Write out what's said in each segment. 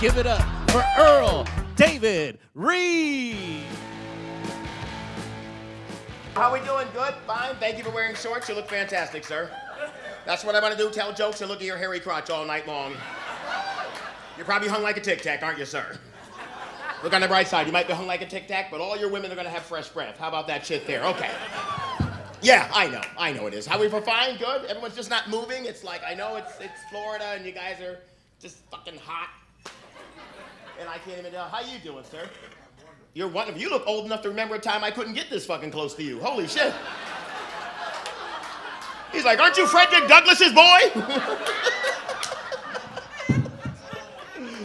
Give it up for Earl David Reed. How we doing? Good? Fine? Thank you for wearing shorts. You look fantastic, sir. That's what I want to do, tell jokes and look at your hairy crotch all night long. You're probably hung like a Tic Tac, aren't you, sir? Look on the bright side. You might be hung like a Tic Tac, but all your women are going to have fresh breath. How about that shit there? Okay. Yeah, I know it is. How we for fine? Good? Everyone's just not moving? It's like, I know it's Florida and you guys are just fucking hot. And I can't even tell. How you doing, sir? You're wonderful. You look old enough to remember a time I couldn't get this fucking close to you. Holy shit. He's like, aren't you Frederick Douglass's boy?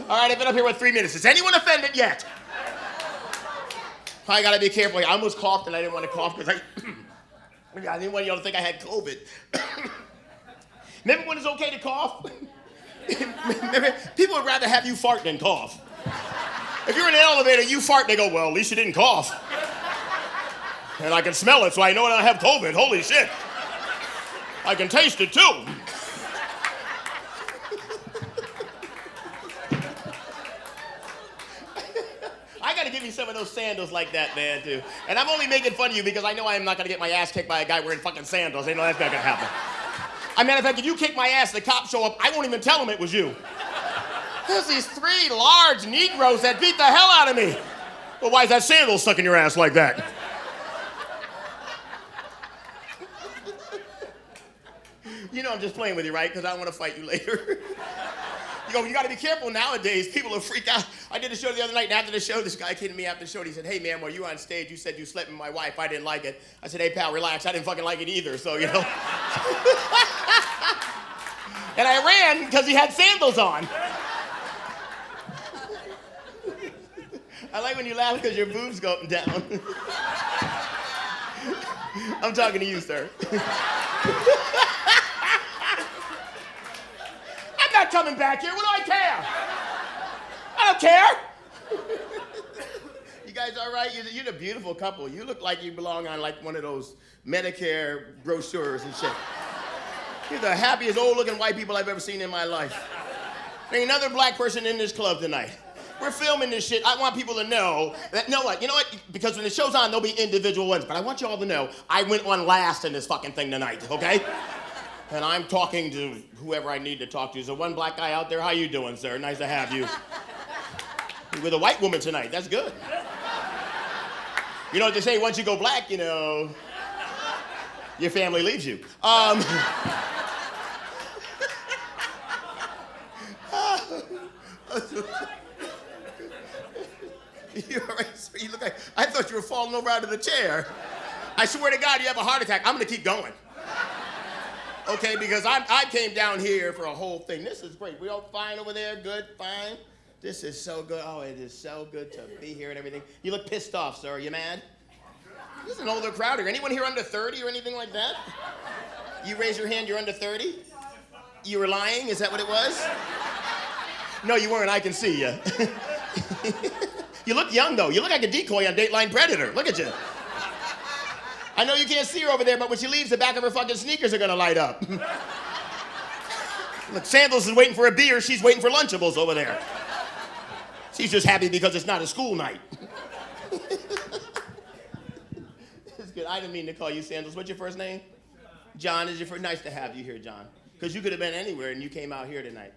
All right, I've been up here with 3 minutes. Is anyone offended yet? I gotta be careful. I almost coughed and I didn't want to cough because I didn't want y'all to think I had COVID. Remember when it's okay to cough? People would rather have you fart than cough. If you're in an elevator, you fart, they go, well, at least you didn't cough. And I can smell it, so I know I have COVID. Holy shit. I can taste it, too. I gotta give you some of those sandals like that, man, too. And I'm only making fun of you because I know I'm not gonna get my ass kicked by a guy wearing fucking sandals. I know that's not gonna happen. As a matter of fact, if you kick my ass and the cops show up, I won't even tell them it was you. There's these 3 large Negroes that beat the hell out of me. Well, why is that sandal stuck in your ass like that? You know I'm just playing with you, right? Because I don't want to fight you later. You go, you got to be careful nowadays. People will freak out. I did a show the other night, and after the show, this guy came to me after the show, and he said, hey, man, while you were on stage, you said you slept with my wife. I didn't like it. I said, hey, pal, relax. I didn't fucking like it either, so, you know. And I ran because he had sandals on. I like when you laugh because your boobs go up and down. I'm talking to you, sir. I'm not coming back here. What do I care? I don't care. You guys all right? You're a beautiful couple. You look like you belong on like one of those Medicare brochures and shit. You're the happiest old-looking white people I've ever seen in my life. There ain't another black person in this club tonight. We're filming this shit. I want people to know that, you know what? Because when the show's on, there'll be individual ones. But I want you all to know I went on last in this fucking thing tonight, okay? And I'm talking to whoever I need to talk to. So one black guy out there, how you doing, sir? Nice to have you. You're with a white woman tonight. That's good. You know what they say? Once you go black, you know, your family leaves you. You all right, sir? You look like, I thought you were falling over out of the chair. I swear to God, you have a heart attack. I'm gonna keep going. Okay, because I came down here for a whole thing. This is great. We all fine over there? Good, fine? This is so good. Oh, it is so good to be here and everything. You look pissed off, sir. Are you mad? This is an older crowd here. Anyone here under 30 or anything like that? You raise your hand, you're under 30? You were lying? Is that what it was? No, you weren't. I can see you. You look young, though. You look like a decoy on Dateline Predator. Look at you. I know you can't see her over there, but when she leaves, the back of her fucking sneakers are gonna light up. Look, Sandals is waiting for a beer. She's waiting for Lunchables over there. She's just happy because it's not a school night. It's good. I didn't mean to call you Sandals. What's your first name? John is your first. Nice to have you here, John. Because you could have been anywhere and you came out here tonight.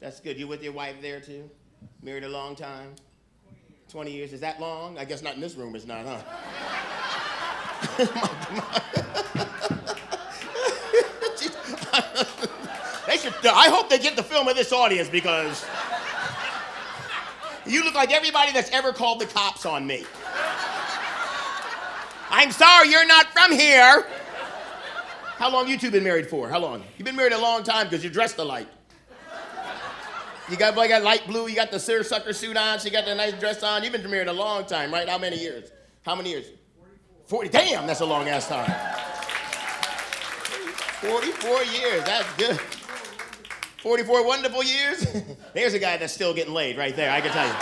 That's good. You with your wife there, too? Married a long time? 20 years. Is that long? I guess not in this room, it's not, huh? I hope they get the film of this audience because you look like everybody that's ever called the cops on me. I'm sorry, you're not from here. How long you two been married for? How long? You've been married a long time because you dressed alike. You got light blue, you got the seersucker suit on, she got the nice dress on. You've been married a long time, right? How many years? How many years? 40. Damn, that's a long ass time. 44 years, that's good. 44 wonderful years? There's a guy that's still getting laid right there, I can tell you.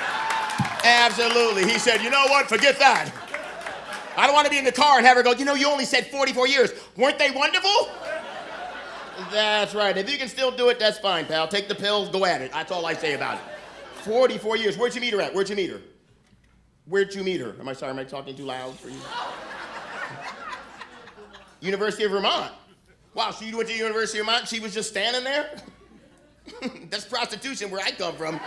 Absolutely. He said, you know what, forget that. I don't want to be in the car and have her go, you know, you only said 44 years. Weren't they wonderful? That's right. If you can still do it, that's fine, pal. Take the pills, go at it. That's all I say about it. 44 years. Where'd you meet her at? Where'd you meet her? Where'd you meet her? Am I sorry, am I talking too loud for you? University of Vermont. Wow, so you went to the University of Vermont and she was just standing there? That's prostitution where I come from.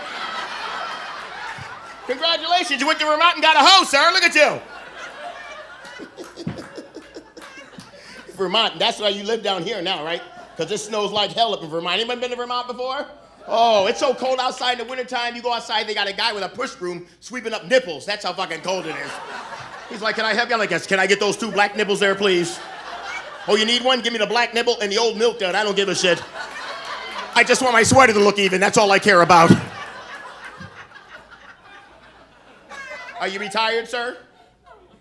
Congratulations, you went to Vermont and got a hoe, sir. Look at you. Vermont, that's why you live down here now, right? Because it snows like hell up in Vermont. Anybody been to Vermont before? Oh, it's so cold outside in the wintertime. You go outside, they got a guy with a push broom sweeping up nipples. That's how fucking cold it is. He's like, can I help you? I'm like, yes, can I get those 2 black nipples there, please? Oh, you need one? Give me the black nipple and the old milk dud. I don't give a shit. I just want my sweater to look even. That's all I care about. Are you retired, sir?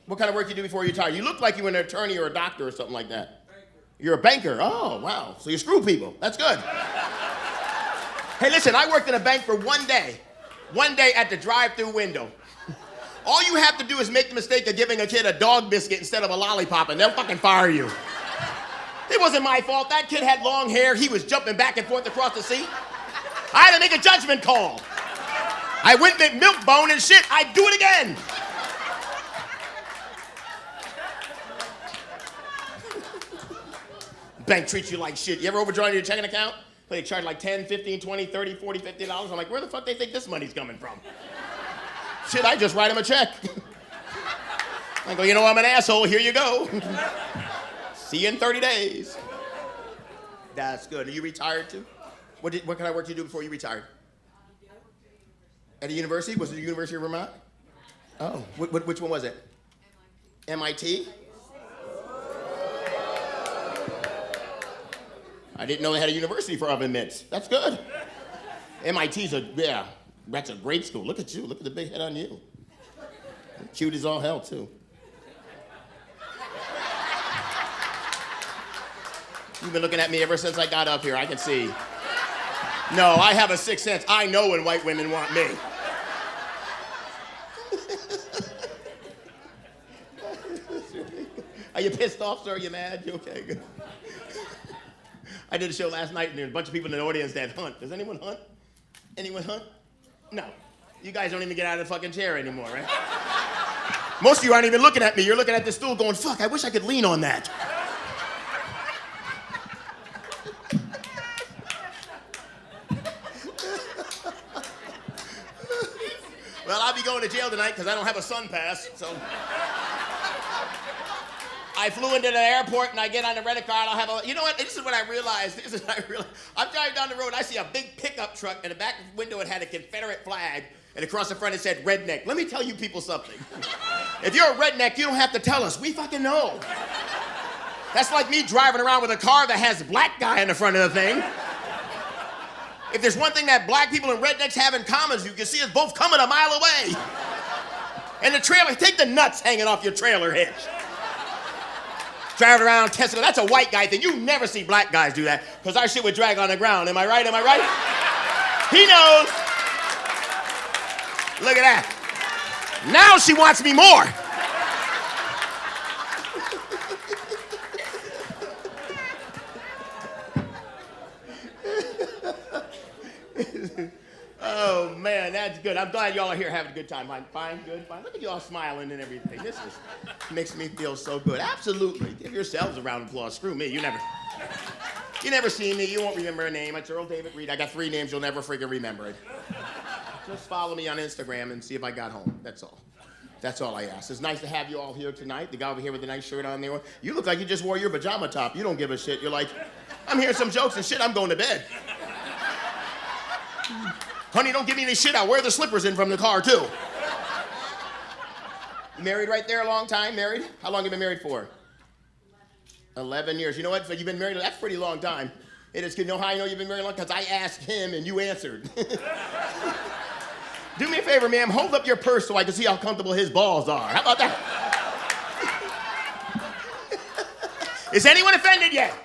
What kind of work you do before you retire? You look like you were an attorney or a doctor or something like that. Banker. You're a banker. Oh, wow. So you screw people. That's good. Hey, listen, I worked in a bank for 1 day. 1 day at the drive-through window. All you have to do is make the mistake of giving a kid a dog biscuit instead of a lollipop, and they'll fucking fire you. It wasn't my fault. That kid had long hair. He was jumping back and forth across the seat. I had to make a judgment call. I went with milk bone and shit. I'd do it again. Bank treats you like shit. You ever overdrawn your checking account? They charge like 10, 15, 20, 30, 40, $50. I'm like, where the fuck they think this money's coming from? Shit, I just write them a check. I go, you know, I'm an asshole. Here you go. See you in 30 days. That's good. Are you retired too? What kind of work did you do before you retired? At a university? Was it the University of Vermont? Oh, which one was it? MIT? I didn't know they had a university for oven mitts. That's good. MIT's that's a great school. Look at you. Look at the big head on you. Cute as all hell, too. You've been looking at me ever since I got up here. I can see. No, I have a sixth sense. I know when white women want me. Are you pissed off, sir? Are you mad? You okay? Good. I did a show last night, and there's a bunch of people in the audience that hunt. Does anyone hunt? Anyone hunt? No. You guys don't even get out of the fucking chair anymore, right? Most of you aren't even looking at me. You're looking at the stool going, fuck, I wish I could lean on that. Well, I'll be going to jail tonight because I don't have a sun pass, so. I flew into the airport and I get on the rental car and I'll have a, you know what, this is what I realized, I'm driving down the road and I see a big pickup truck and the back window it had a Confederate flag and across the front it said redneck. Let me tell you people something. If you're a redneck, you don't have to tell us, we fucking know. That's like me driving around with a car that has black guy in the front of the thing. If there's one thing that black people and rednecks have in common is you can see us both coming a mile away. And the trailer, take the nuts hanging off your trailer hitch. Driving around Tesla, that's a white guy thing. You never see black guys do that, because our shit would drag on the ground. Am I right? Am I right? He knows. Look at that. Now she wants me more. Oh, man, that's good. I'm glad y'all are here having a good time. Fine, good, fine. Look at y'all smiling and everything. This makes me feel so good. Absolutely. Give yourselves a round of applause. Screw me. You never see me. You won't remember a name. It's Earl David Reed. I got 3 names. You'll never freaking remember it. Just follow me on Instagram and see if I got home. That's all. That's all I ask. It's nice to have you all here tonight. The guy over here with the nice shirt on there. You look like you just wore your pajama top. You don't give a shit. You're like, I'm hearing some jokes and shit. I'm going to bed. Honey, don't give me any shit. I'll wear the slippers in from the car, too. Married right there a long time? Married? How long have you been married for? 11 years. You know what? So you've been married, that's a pretty long time. It is, you know how I know you've been married long? Because I asked him and you answered. Do me a favor, ma'am. Hold up your purse so I can see how comfortable his balls are. How about that? Is anyone offended yet?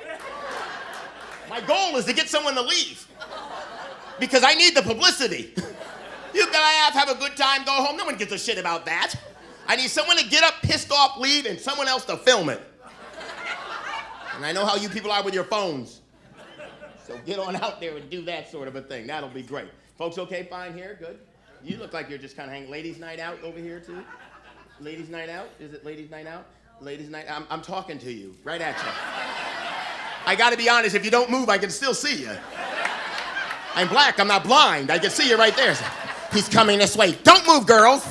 My goal is to get someone to leave. Because I need the publicity. You gotta have a good time, go home. No one gives a shit about that. I need someone to get up, pissed off, leave, and someone else to film it. And I know how you people are with your phones. So get on out there and do that sort of a thing. That'll be great. Folks okay, fine here? Good? You look like you're just kind of hanging. Ladies' night out over here, too? Ladies' night out? Is it ladies' night out? Ladies' night, I'm talking to you, right at you. I gotta be honest, if you don't move, I can still see you. I'm black, I'm not blind. I can see you right there. He's coming this way. Don't move, girls.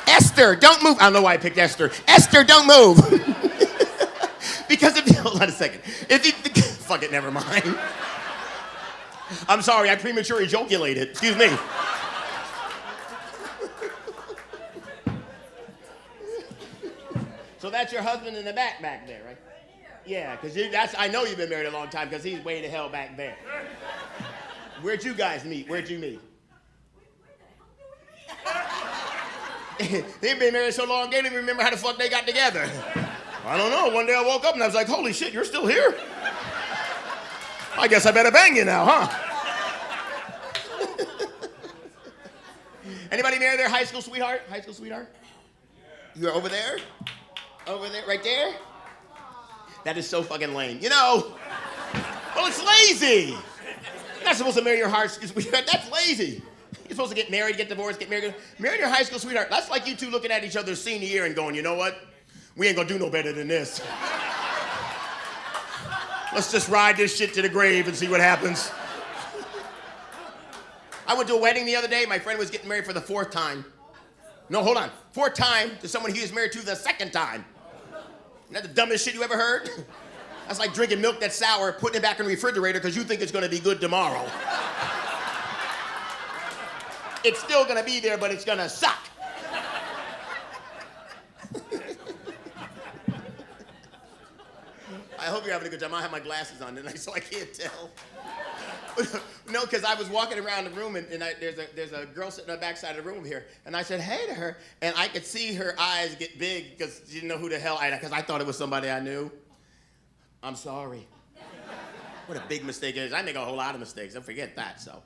Esther, don't move. I don't know why I picked Esther. Esther, don't move. Because if you, hold on a second. If you, fuck it, never mind. I'm sorry, I prematurely ejaculated. Excuse me. So that's your husband in the back there, right? Yeah, because I know you've been married a long time because he's way the hell back there. Where'd you guys meet? Where'd you meet? They've been married so long, they don't even remember how the fuck they got together. I don't know. One day I woke up and I was like, holy shit, you're still here? I guess I better bang you now, huh? Anybody marry their high school sweetheart? High school sweetheart? You're over there? Over there, right there? That is so fucking lame. You know, well, it's lazy. You're not supposed to marry your high school sweetheart. That's lazy. You're supposed to get married, get divorced, get married. Marry your high school sweetheart. That's like you two looking at each other senior year and going, you know what? We ain't gonna do no better than this. Let's just ride this shit to the grave and see what happens. I went to a wedding the other day. My friend was getting married for the 4th time. No, hold on. 4th time to someone he was married to the 2nd time. Isn't that the dumbest shit you ever heard? That's like drinking milk that's sour, putting it back in the refrigerator because you think it's gonna be good tomorrow. It's still gonna be there, but it's gonna suck. I hope you're having a good time. I have my glasses on tonight, so I can't tell. No, because I was walking around the room, and there's a girl sitting on the back side of the room here, and I said hey to her, and I could see her eyes get big because she didn't know who the hell because I thought it was somebody I knew. I'm sorry. What a big mistake it is. I make a whole lot of mistakes. Don't forget that, so.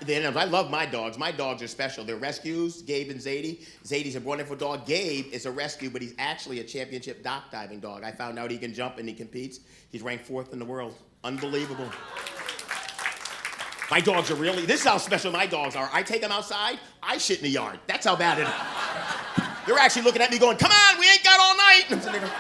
I love my dogs. My dogs are special. They're rescues, Gabe and Zadie. Zadie's a wonderful dog. Gabe is a rescue, but he's actually a championship dock diving dog. I found out he can jump and he competes. He's ranked 4th in the world. Unbelievable. My dogs are really, this is how special my dogs are. I take them outside, I shit in the yard. That's how bad it is. They're actually looking at me going, come on, we ain't got all night. And I'm sitting there,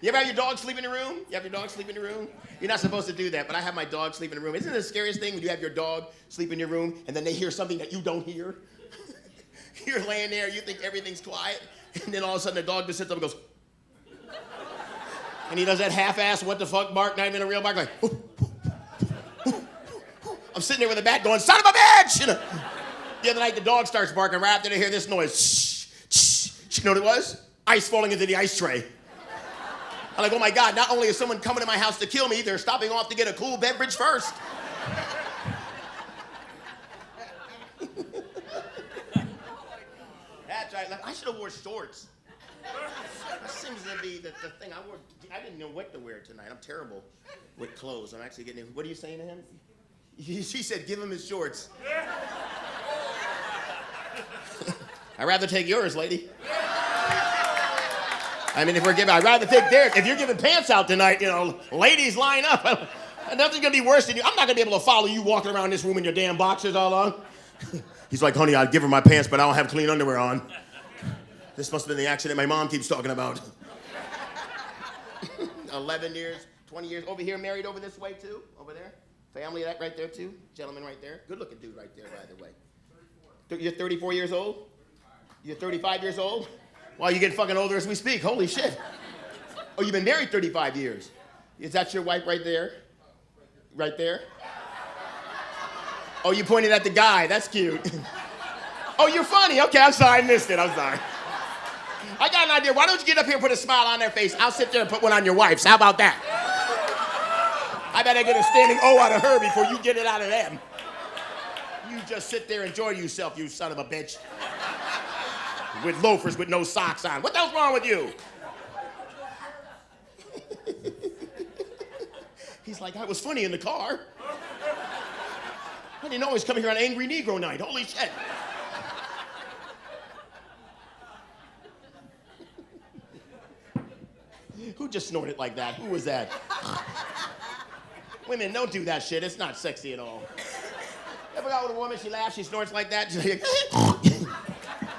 you ever have your dog sleep in the room? You have your dog sleep in the room? You're not supposed to do that, but I have my dog sleep in the room. Isn't it the scariest thing when you have your dog sleep in your room and then they hear something that you don't hear? You're laying there, you think everything's quiet, and then all of a sudden the dog just sits up and goes, and he does that half-ass what the fuck bark, not even a real bark, like, I'm sitting there with a bat going, son of a bitch! You know? The other night the dog starts barking right after they hear this noise. Shh, shh, shh. You know what it was? Ice falling into the ice tray. I'm like, oh my God, not only is someone coming to my house to kill me, they're stopping off to get a cool beverage first. That's right. Like, I should have wore shorts. That seems to be the thing. I didn't know what to wear tonight. I'm terrible with clothes. I'm actually getting, what are you saying to him? She said, give him his shorts. I'd rather take yours, lady. I mean, I'd rather take theirs. If you're giving pants out tonight, you know, ladies line up. Nothing's gonna be worse than you. I'm not gonna be able to follow you walking around this room in your damn boxers all on. He's like, honey, I'd give her my pants, but I don't have clean underwear on. This must have been the accident my mom keeps talking about. 11 years, 20 years. Over here, married over this way too, over there. Family that right there too. Gentleman right there. Good looking dude right there, by the way. You're 34 years old? You're 35 years old? Wow, you get fucking older as we speak. Holy shit. Oh, you've been married 35 years. Is that your wife right there? Right there? Oh, you pointed at the guy. That's cute. Oh, you're funny. Okay, I'm sorry. I missed it. I'm sorry. I got an idea. Why don't you get up here and put a smile on their face? I'll sit there and put one on your wife's. How about that? I better get a standing O out of her before you get it out of them. You just sit there and enjoy yourself, you son of a bitch. With loafers with no socks on. What the hell's wrong with you? He's like, I was funny in the car. I didn't know I was coming here on Angry Negro night. Holy shit. Who just snorted like that? Who was that? Women, don't do that shit. It's not sexy at all. You ever got with a woman, she laughs, she snorts like that?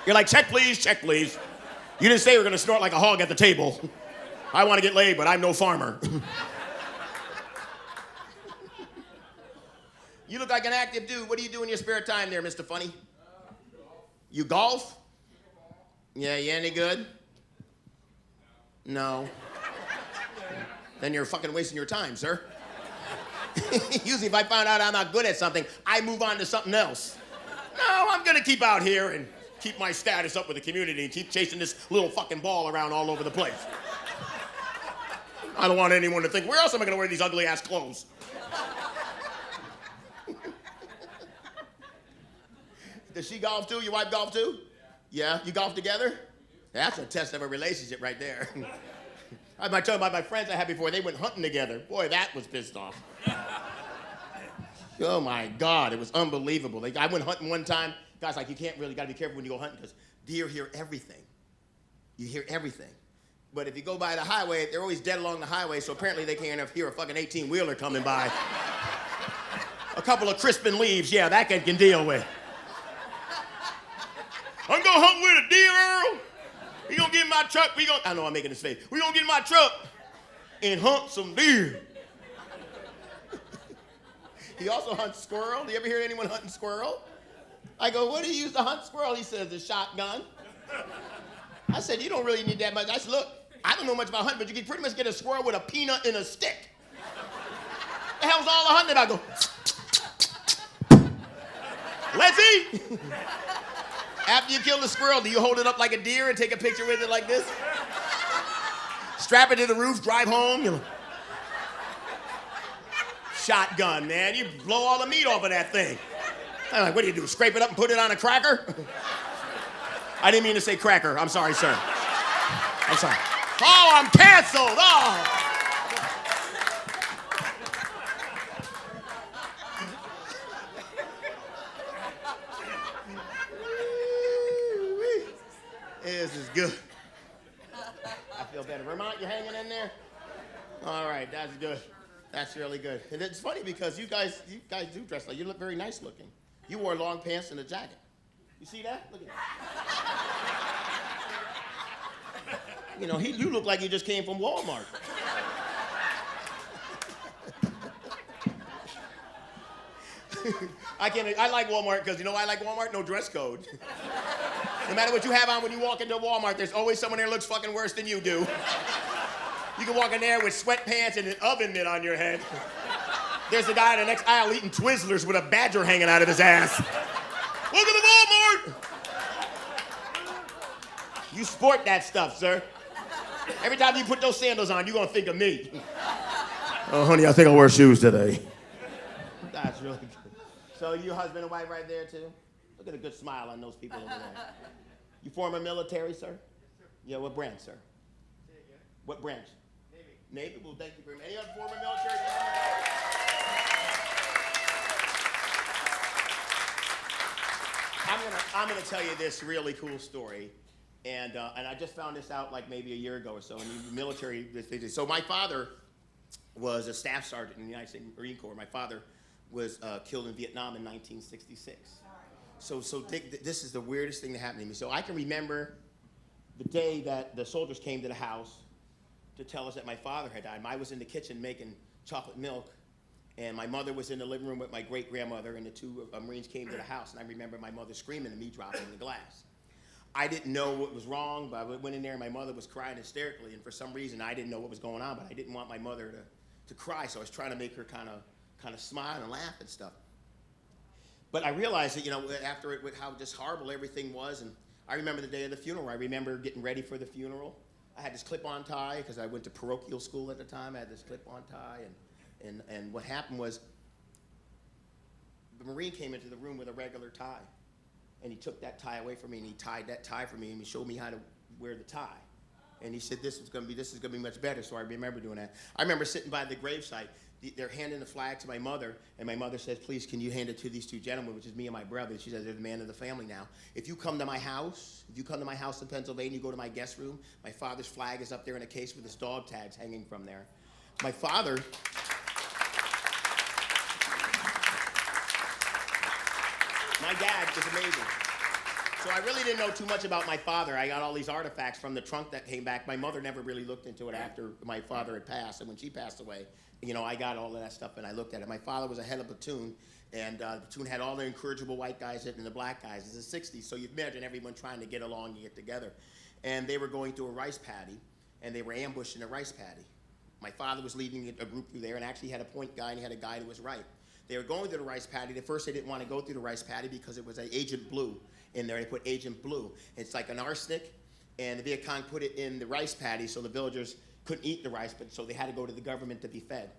You're like, check please, check please. You didn't say you were gonna snort like a hog at the table. I want to get laid, but I'm no farmer. You look like an active dude. What do you do in your spare time there, Mr. Funny? You golf? Yeah, you any good? No. Then you're fucking wasting your time, sir. Usually if I find out I'm not good at something, I move on to something else. No, I'm gonna keep out here and keep my status up with the community and keep chasing this little fucking ball around all over the place. I don't want anyone to think, where else am I gonna wear these ugly ass clothes? Does she golf too? Your wife golf too? Yeah, you golf together? That's a test of a relationship right there. I'm talking about my friends I had before, they went hunting together. Boy, that was pissed off. Oh my God, it was unbelievable. I went hunting one time. Guys, like, you gotta be careful when you go hunting because deer hear everything. You hear everything. But if you go by the highway, they're always dead along the highway, so apparently they can't hear a fucking 18-wheeler coming by. A couple of crisping leaves, yeah, that can deal with. I'm gonna hunt with a deer, Earl. We gonna get in my truck, I know I'm making this face. We gonna get in my truck and hunt some deer. He also hunts squirrel. Do you ever hear anyone hunting squirrel? I go, what do you use to hunt squirrel? He says, a shotgun. I said, you don't really need that much. I said, look, I don't know much about hunting, but you can pretty much get a squirrel with a peanut and a stick. The hell's all the hunting? I go, let's eat. After you kill the squirrel, do you hold it up like a deer and take a picture with it like this? Strap it to the roof, drive home. You're like, shotgun, man. You blow all the meat off of that thing. I'm like, what do you do, scrape it up and put it on a cracker? I didn't mean to say cracker. I'm sorry, sir. I'm sorry. Oh, I'm canceled. Oh. This is good. I feel better. Vermont, you hanging in there? All right, that's good. That's really good. And it's funny because you guys do dress like, you look very nice looking. You wore long pants and a jacket. You see that? Look at that. You know, you look like you just came from Walmart. I like Walmart because you know why I like Walmart? No dress code. No matter what you have on when you walk into Walmart, there's always someone there who looks fucking worse than you do. You can walk in there with sweatpants and an oven mitt on your head. There's a guy in the next aisle eating Twizzlers with a badger hanging out of his ass. Welcome to Walmart! You sport that stuff, sir. Every time you put those sandals on, you're gonna think of me. Oh, honey, I think I'll wear shoes today. That's really good. So you husband and wife right there, too? Look at a good smile on those people over there. You former military, sir? Yes, sir. Yeah, what branch, sir? Say again. What branch? Navy. Navy? Well, thank you very much. Any other former military? I'm gonna tell you this really cool story, and I just found this out like maybe a year ago or so. In the military, so my father was a staff sergeant in the United States Marine Corps. My father was killed in Vietnam in 1966. So this is the weirdest thing that happened to me. So I can remember the day that the soldiers came to the house to tell us that my father had died. I was in the kitchen making chocolate milk, and my mother was in the living room with my great-grandmother, and the two Marines came to the house, and I remember my mother screaming and me dropping the glass. I didn't know what was wrong, but I went in there, and my mother was crying hysterically, and for some reason, I didn't know what was going on, but I didn't want my mother to cry, so I was trying to make her kind of smile and laugh and stuff. But I realized that, you know, after it, how just horrible everything was, and I remember the day of the funeral. I remember getting ready for the funeral. I had this clip-on tie, because I went to parochial school at the time. I had this clip-on tie, and what happened was the Marine came into the room with a regular tie, and he took that tie away from me, and he tied that tie for me, and he showed me how to wear the tie. And he said, this is gonna be much better, so I remember doing that. I remember sitting by the gravesite. They're handing the flag to my mother, and my mother says, please, can you hand it to these two gentlemen, which is me and my brother. She says, they're the man of the family now. If you come to my house in Pennsylvania, you go to my guest room, my father's flag is up there in a case with his dog tags hanging from there. My father My dad was amazing. So I really didn't know too much about my father. I got all these artifacts from the trunk that came back. My mother never really looked into it after my father had passed. And when she passed away, I got all of that stuff and I looked at it. My father was a head of platoon, and the platoon had all the incorrigible white guys and the black guys. It's the 60s, so you imagine everyone trying to get along and get together. And they were going through a rice paddy, and they were ambushed in a rice paddy. My father was leading a group through there, and actually had a point guy, and he had a guy who was right. They were going through the rice paddy. At first, they didn't want to go through the rice paddy because it was an Agent Blue in there. They put Agent Blue. It's like an arsenic, and the Viet Cong put it in the rice paddy so the villagers couldn't eat the rice, but so they had to go to the government to be fed.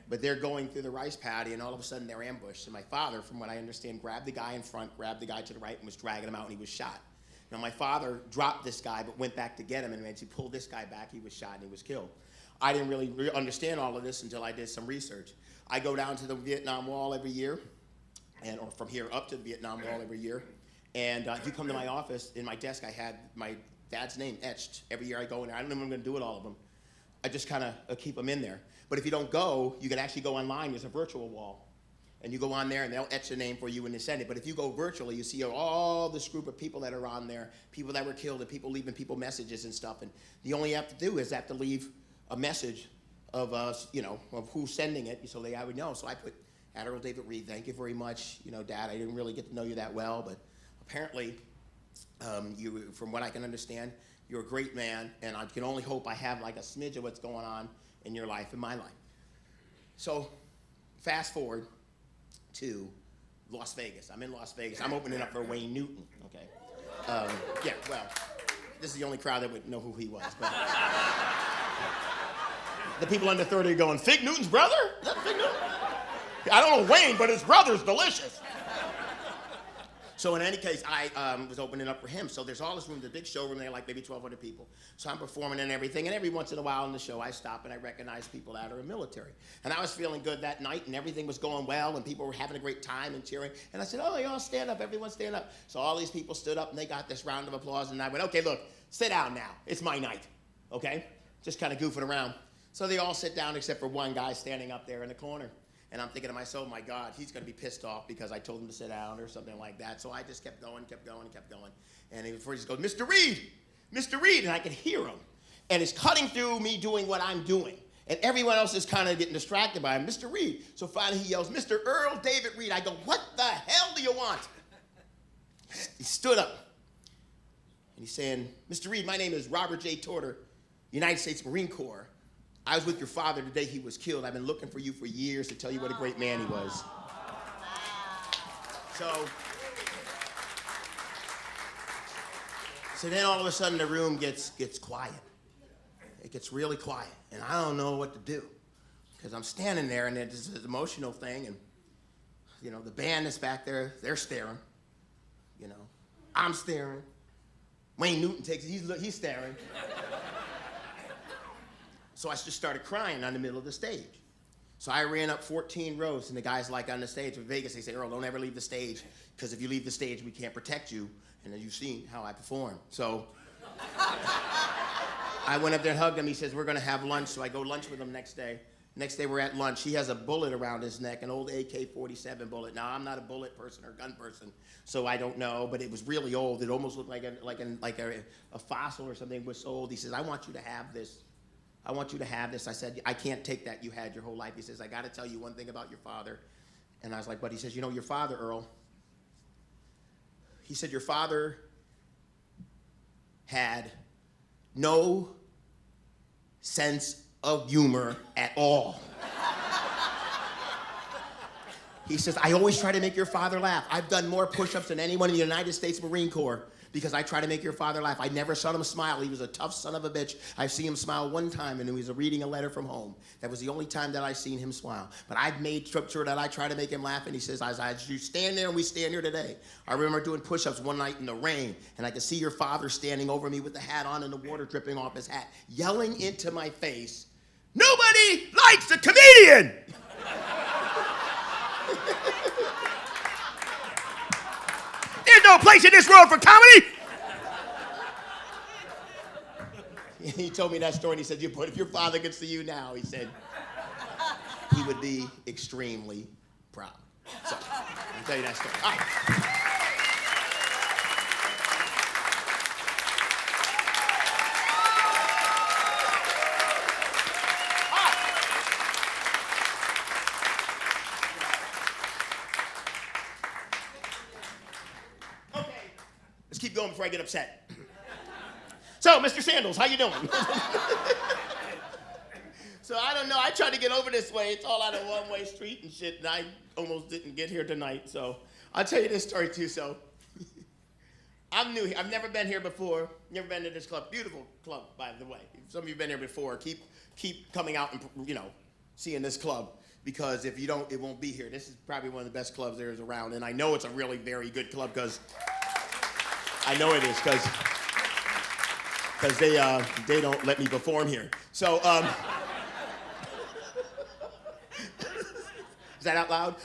But they're going through the rice paddy, and all of a sudden they're ambushed. And my father, from what I understand, grabbed the guy in front, grabbed the guy to the right, and was dragging him out, and he was shot. Now, my father dropped this guy, but went back to get him, and as he pulled this guy back, he was shot, and he was killed. I didn't really understand all of this until I did some research. I go down to the Vietnam Wall every year, or from here up to the Vietnam Wall every year. And if you come to my office, in my desk, I had my dad's name etched. Every year I go in there. I don't know what I'm going to do with all of them. I just kind of keep them in there. But if you don't go, you can actually go online. There's a virtual wall. And you go on there, and they'll etch the name for you and they send it. But if you go virtually, you see all this group of people that are on there, people that were killed, and people leaving people messages and stuff. And the only you have to do is have to leave a message of of who's sending it, so I would know. So I put, Earl David Reed, thank you very much. Dad, I didn't really get to know you that well, but apparently, you, from what I can understand, you're a great man, and I can only hope I have like a smidge of what's going on in your life, in my life. So, fast forward to Las Vegas. I'm in Las Vegas. I'm opening up for Wayne Newton, okay? Yeah, well, this is the only crowd that would know who he was, but the people under 30 are going, Fig Newton's brother? Is that Fig Newton? I don't know Wayne, but his brother's delicious. So in any case, I was opening up for him. So there's all this room, the big showroom there, like maybe 1,200 people. So I'm performing and everything, and every once in a while in the show, I stop and I recognize people that are in military. And I was feeling good that night, and everything was going well, and people were having a great time and cheering. And I said, oh, y'all stand up, everyone stand up. So all these people stood up, and they got this round of applause, and I went, okay, look, sit down now. It's my night, okay? Just kind of goofing around. So they all sit down except for one guy standing up there in the corner. And I'm thinking to myself, my God, he's going to be pissed off because I told him to sit down or something like that. So I just kept going. And before he just goes, Mr. Reed, and I could hear him. And it's cutting through me doing what I'm doing. And everyone else is kind of getting distracted by him, Mr. Reed. So finally he yells, Mr. Earl David Reed. I go, what the hell do you want? He stood up. And he's saying, Mr. Reed, my name is Robert J. Torter, United States Marine Corps. I was with your father the day he was killed. I've been looking for you for years to tell you what a great man he was. So then all of a sudden the room gets quiet. It gets really quiet, and I don't know what to do because I'm standing there, and it's this emotional thing, and the band is back there. They're staring. I'm staring. Wayne Newton takes it. He's staring. So I just started crying on the middle of the stage. So I ran up 14 rows, and the guys like on the stage in Vegas, they say, Earl, don't ever leave the stage, because if you leave the stage, we can't protect you. And then you've seen how I perform. So I went up there and hugged him. He says, we're going to have lunch. So I go lunch with him next day. Next day we're at lunch. He has a bullet around his neck, an old AK-47 bullet. Now, I'm not a bullet person or gun person, so I don't know, but it was really old. It almost looked like a fossil or something. It was so old. He says, I want you to have this. I want you to have this. I said, I can't take that you had your whole life. He says, I got to tell you one thing about your father. And I was like, what? He says, your father, Earl, he said, your father had no sense of humor at all. He says, I always try to make your father laugh. I've done more push-ups than anyone in the United States Marine Corps because I try to make your father laugh. I never saw him smile. He was a tough son of a bitch. I've seen him smile one time, and he was reading a letter from home. That was the only time that I've seen him smile. But I've made sure that I try to make him laugh, and he says, as you stand there and we stand here today, I remember doing push-ups one night in the rain, and I could see your father standing over me with the hat on and the water dripping off his hat, yelling into my face, nobody likes a comedian! There's no place in this world for comedy! He told me that story, and he said, but if your father could see you now, he said, he would be extremely proud. So, I'll tell you that story. All right. going before I get upset. So, Mr. Sandals, how you doing? So I don't know. I tried to get over this way. It's all out of one-way street and shit, and I almost didn't get here tonight. So I'll tell you this story too. So I'm new here. I've never been here before. Never been to this club. Beautiful club, by the way. If some of you've been here before, keep coming out and seeing this club, because if you don't, it won't be here. This is probably one of the best clubs there is around, and I know it's a really very good club because I know it is because they don't let me perform here. So. Is that out loud?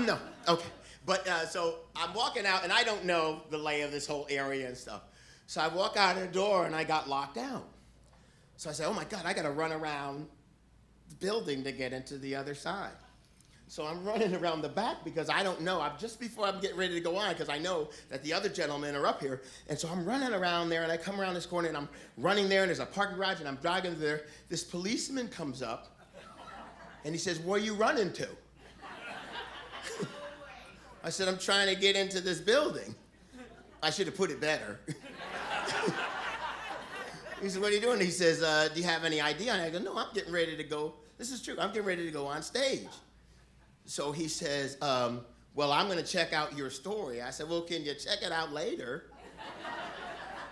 No. Okay. But so I'm walking out, and I don't know the lay of this whole area and stuff. So I walk out of the door, and I got locked out. So I said, oh, my God, I got to run around the building to get into the other side. So I'm running around the back because I don't know. Just before I'm getting ready to go on, because I know that the other gentlemen are up here. And so I'm running around there, and I come around this corner, and I'm running there, and there's a parking garage, and I'm driving there. This policeman comes up, and he says, where are you running to? I said, I'm trying to get into this building. I should have put it better. He said, what are you doing? He says, do you have any ID? And I go, no, I'm getting ready to go. This is true. I'm getting ready to go on stage. So he says, well, I'm going to check out your story. I said, well, can you check it out later?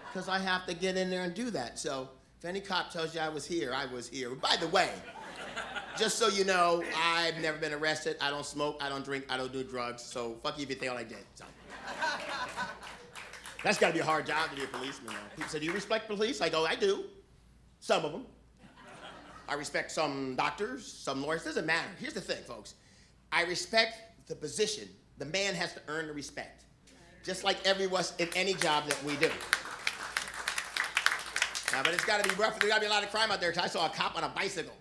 Because I have to get in there and do that. So if any cop tells you I was here, I was here. By the way, just so you know, I've never been arrested. I don't smoke, I don't drink, I don't do drugs. So fuck you if you think all I did. So. That's got to be a hard job to be a policeman. People say, do you respect police? I go, I do. Some of them. I respect some doctors, some lawyers. Doesn't matter. Here's the thing, folks. I respect the position. The man has to earn the respect. Just like everyone in any job that we do. But it's got to be rough. There's got to be a lot of crime out there. I saw a cop on a bicycle.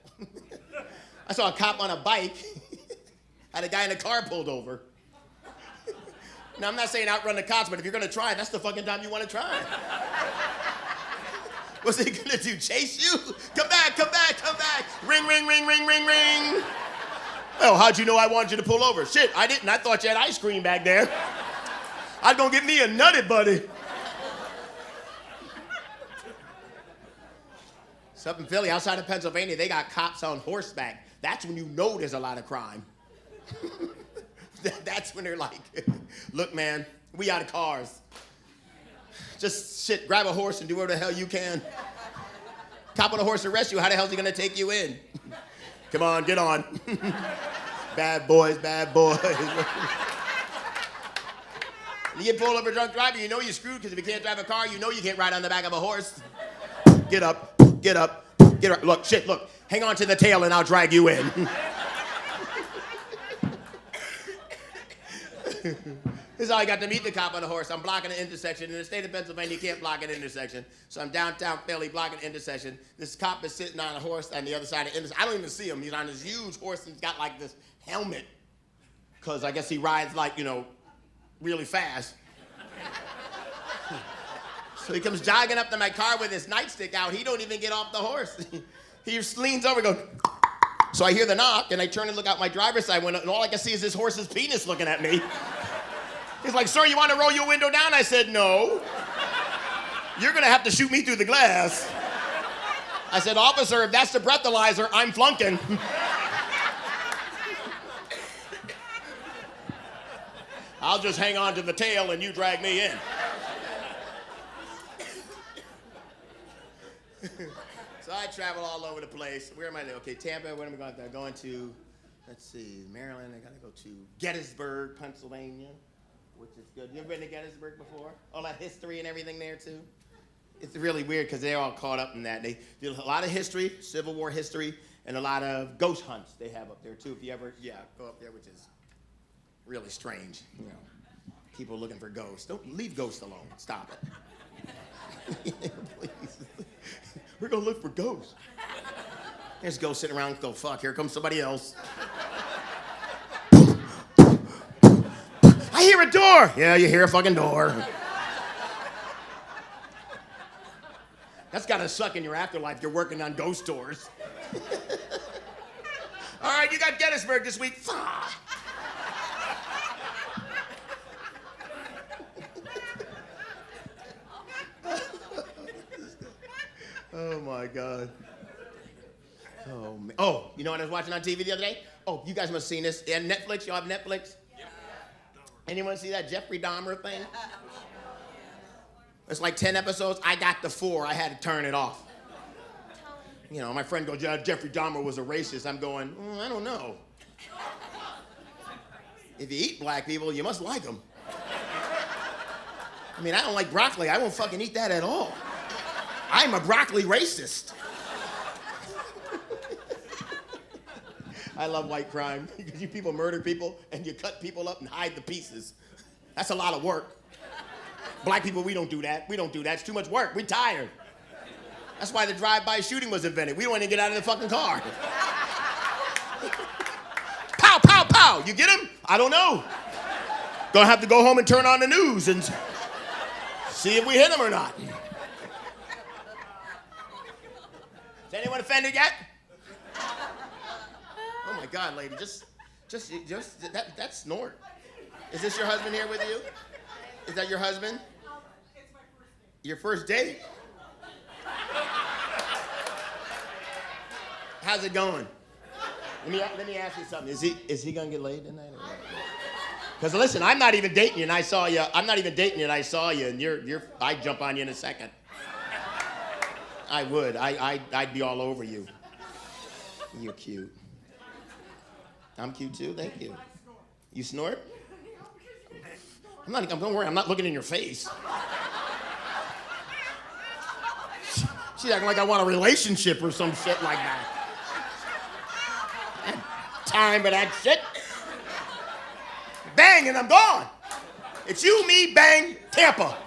I saw a cop on a bike, had a guy in a car pulled over. Now, I'm not saying outrun the cops, but if you're going to try, that's the fucking time you want to try. What's he going to do, chase you? Come back, come back, come back. Ring, ring, ring, ring, ring, ring. Oh, how'd you know I wanted you to pull over? Shit, I didn't. I thought you had ice cream back there. I was going to get me a nutty buddy. So up in Philly, outside of Pennsylvania, they got cops on horseback. That's when you know there's a lot of crime. That's when they're like, look, man, we out of cars. Just shit, grab a horse and do whatever the hell you can. Cop on a horse arrest you, how the hell is he gonna take you in? Come on, get on. Bad boys, bad boys. You get pulled over drunk driving, you know you're screwed, because if you can't drive a car, you know you can't ride on the back of a horse. Get up, get up, get up. Look, shit, look. Hang on to the tail and I'll drag you in. This is how I got to meet the cop on the horse. I'm blocking an intersection. In the state of Pennsylvania, you can't block an intersection. So I'm downtown Philly blocking an intersection. This cop is sitting on a horse on the other side of the intersection. I don't even see him. He's on this huge horse and he's got like this helmet. Because I guess he rides like, really fast. So he comes jogging up to my car with his nightstick out. He don't even get off the horse. He just leans over and goes. So I hear the knock, and I turn and look out my driver's side window, and all I can see is this horse's penis looking at me. He's like, sir, you want to roll your window down? I said, no. You're going to have to shoot me through the glass. I said, officer, if that's the breathalyzer, I'm flunking. I'll just hang on to the tail, and you drag me in. So I travel all over the place. Where am I now? Okay, Tampa, where am I going? I'm going to, let's see, Maryland. I got to go to Gettysburg, Pennsylvania, which is good. You ever been to Gettysburg before? All that history and everything there, too? It's really weird because they're all caught up in that. They do a lot of history, Civil War history, and a lot of ghost hunts they have up there, too. If you ever, go up there, which is really strange. People looking for ghosts. Don't leave ghosts alone. Stop it. Please. We're going to look for ghosts. There's ghosts sitting around. Go, fuck, here comes somebody else. I hear a door. Yeah, you hear a fucking door. That's got to suck in your afterlife. You're working on ghost tours. All right, you got Gettysburg this week. Oh, my God. Oh, man. Oh, you know what I was watching on TV the other day? Oh, you guys must have seen this. And Netflix, y'all have Netflix? Yeah. Anyone see that Jeffrey Dahmer thing? It's like 10 episodes. I got the 4. I had to turn it off. You know, my friend goes, yeah, Jeffrey Dahmer was a racist. I'm going, I don't know. If you eat black people, you must like them. I mean, I don't like broccoli. I won't fucking eat that at all. I'm a broccoli racist. I love white crime because you people murder people and you cut people up and hide the pieces. That's a lot of work. Black people, we don't do that. We don't do that. It's too much work. We're tired. That's why the drive-by shooting was invented. We don't want to get out of the fucking car. Pow, pow, pow. You get him? I don't know. Gonna have to go home and turn on the news and see if we hit him or not. Is anyone offended yet? Oh my God, lady, just that snort. Is this your husband here with you? Is that your husband? It's my first date. Your first date? How's it going? Let me ask you something. Is he gonna get laid tonight? Because listen, I'm not even dating you, and I saw you. I'm not even dating you, and I saw you, and I'd jump on you in a second. I would. I'd be all over you. You're cute. I'm cute too. Thank you. You snort? Don't worry. I'm not looking in your face. She's acting like I want a relationship or some shit like that. Time for that shit. Bang, and I'm gone. It's you, me, bang, Tampa.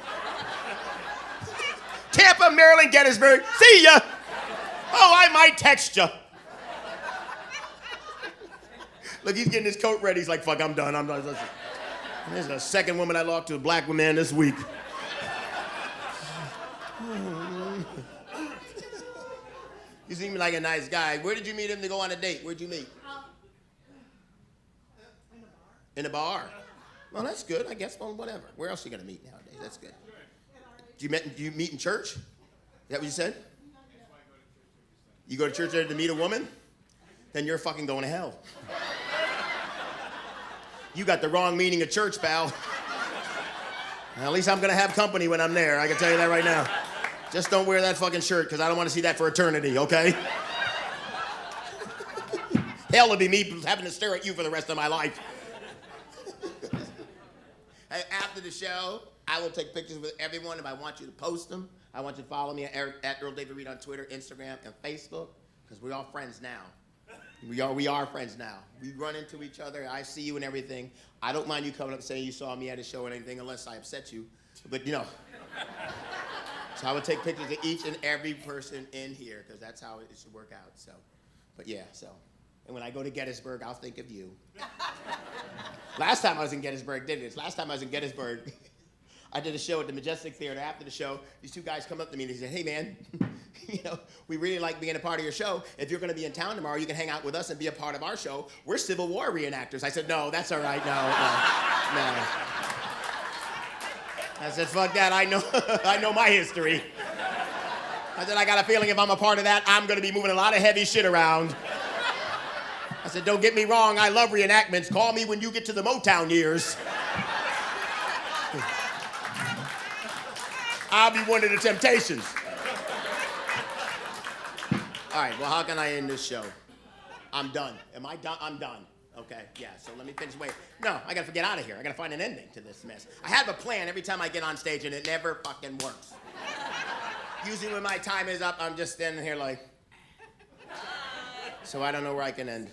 Tampa, Maryland, Gettysburg. See ya. Oh, I might text ya. Look, he's getting his coat ready. He's like, fuck, I'm done. Listen. There's the second woman I lost to a black woman this week. You seem like a nice guy. Where did you meet him to go on a date? Where'd you meet? In a bar. Well, that's good, I guess. Well, whatever. Where else are you going to meet nowadays? That's good. Do you meet in church? Is that what you said? You go to church there to meet a woman? Then you're fucking going to hell. You got the wrong meaning of church, pal. At least I'm going to have company when I'm there. I can tell you that right now. Just don't wear that fucking shirt because I don't want to see that for eternity, okay? Hell would be me having to stare at you for the rest of my life. After the show, I will take pictures with everyone if I want you to post them. I want you to follow me at Earl David Reed on Twitter, Instagram, and Facebook because we're all friends now. We are friends now. We run into each other. I see you and everything. I don't mind you coming up saying you saw me at a show or anything unless I upset you. But, you know. So I would take pictures of each and every person in here because that's how it should work out. So, but yeah, so. And when I go to Gettysburg, I'll think of you. Last time I was in Gettysburg, I did a show at the Majestic Theater. After the show, these two guys come up to me and they said, hey, man, you know, we really like being a part of your show. If you're going to be in town tomorrow, you can hang out with us and be a part of our show. We're Civil War reenactors. I said, no, that's all right. No. I said, fuck that. I know my history. I said, I got a feeling if I'm a part of that, I'm going to be moving a lot of heavy shit around. I said, don't get me wrong, I love reenactments. Call me when you get to the Motown years. I'll be one of the Temptations. All right, well, how can I end this show? I'm done. Am I done? I'm done. Okay, yeah, so let me finish. Wait, no, I gotta get out of here. I gotta find an ending to this mess. I have a plan every time I get on stage, and it never fucking works. Usually when my time is up, I'm just standing here like, so I don't know where I can end.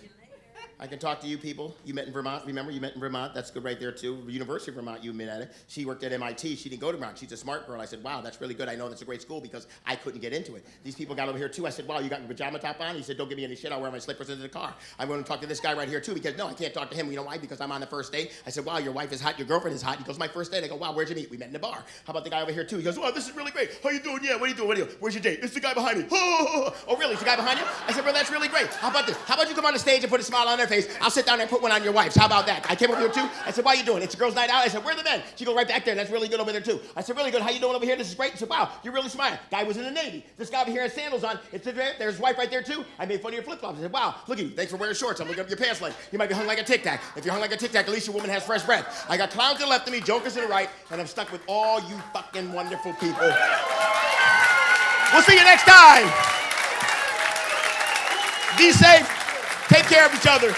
I can talk to you people. You met in Vermont. Remember, you met in Vermont. That's good right there, too. University of Vermont, you met at it. She worked at MIT. She didn't go to Vermont. She's a smart girl. I said, wow, that's really good. I know that's a great school because I couldn't get into it. These people got over here, too. I said, wow, you got your pajama top on? He said, don't give me any shit. I'll wear my slippers into the car. I'm going to talk to this guy right here, too, because, no, I can't talk to him. You know why? Because I'm on the first date. I said, wow, your wife is hot. Your girlfriend is hot. He goes, my first date. I go, wow, where'd you meet? We met in a bar. How about the guy over here, too? He goes, oh, this is really great. How you doing? Yeah, what are you doing? Where's your date? It's the guy behind me. Oh, really? It's the guy behind you? I said, well, that's really great. How about this? How about you come on the stage and put a smile on her face. I'll sit down there and put one on your wife's. How about that? I came over here too. I said, why are you doing? It's a girls' night out. I said, where are the men? She goes right back there, and that's really good over there too. I said, really good. How you doing over here? This is great. She said, wow, you're really smart. Guy was in the Navy. This guy over here has sandals on. There's his wife right there too. I made fun of your flip-flops. I said, wow, look at you. Thanks for wearing shorts. I'm looking up your pants leg. You might be hung like a Tic Tac. If you're hung like a Tic Tac, at least your woman has fresh breath. I got clowns to the left of me, jokers to the right, and I'm stuck with all you fucking wonderful people. We'll see you next time. Be safe. Take care of each other.